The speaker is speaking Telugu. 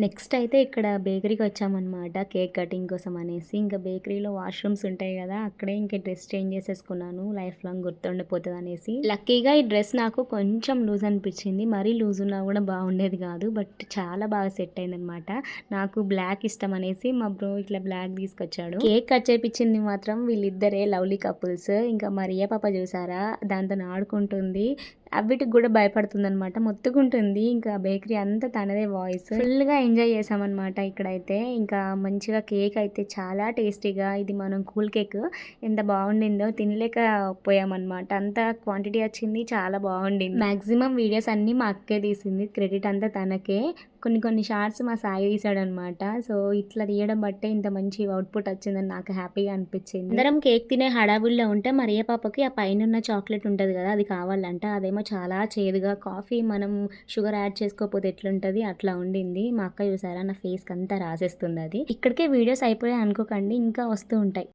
నెక్స్ట్ అయితే ఇక్కడ బేకరీకి వచ్చామన్నమాట కేక్ కటింగ్ కోసం అనేసి. ఇంకా బేకరీలో వాష్‌రూమ్స్ ఉంటాయి గదా! అక్కడే ఇంక డ్రెస్ చేంజ్ చేసేసుకున్నాను. లైఫ్ లాంగ్ గుర్తుండిపోతదనేసి. లక్కీగా ఈ డ్రెస్ నాకు కొంచెం లూజ్ అనిపిచ్చింది. మరీ లూజ్ ఉన్నా గూడా బాగుండేది గాదు. బట్ చాలా బాగా సెట్ అయిందనమాట. నాకు బ్లాక్ ఇష్టం అనేసి మా బ్రో ఇట్లా బ్లాక్ తీసుకొచ్చాడు. కేక్ కట్ చేపిచ్చింది మాత్రం వీళ్ళిద్దరే లవ్లీ కపుల్స్. ఇంకా మరియా పాప చూసారా దాంతోని ఆడుకుంటుంది. అవిటికి గూడా భయపడుతుందనమాట. మొత్తుకుంటుంది. ఇంకా బేకరీ అంతా తనదే వాయిస్. ఫుల్‌గా ఎంజాయ్ చేశామనమాట ఇక్కడైతే. ఇంకా మంచిగా కేక్ అయితే చాలా టేస్టీగా ఇది మనం కూల్ కేక్ ఎంత బాగుండిందో తినలేకపోయామనమాట. అంత క్వాంటిటీ వచ్చింది. చాలా బాగుండింది. మాక్సిమం వీడియోస్ అన్నీ మా అక్కే తీసింది. క్రెడిట్ అంతా తనకే. కొన్ని షార్ట్స్ మా సాయి తీసాడనమాట. సో ఇట్లా తీయడం బట్టే ఇంత మంచి అవుట్‌పుట్ వచ్చిందని నాకు హ్యాపీగా అనిపించింది. అందరం కేక్ తినే హడావిడిలో ఉంటే మరియ పాపకి ఆ పైనున్న చాక్లెట్ ఉంటది గదా! అది కావాలంట. అదేమో చాలా చేదుగా కాఫీ మనం షుగర్ యాడ్ చేసుకోకపోతే ఎట్లుంటది అట్లా ఉండింది. మా అక్క చూసారా నా ఫేస్‌కంతా రాసేస్తుందది. ఇక్కడికే వీడియోస్ అయిపోయాయి అనుకోకండి. ఇంకా వస్తూ ఉంటాయి.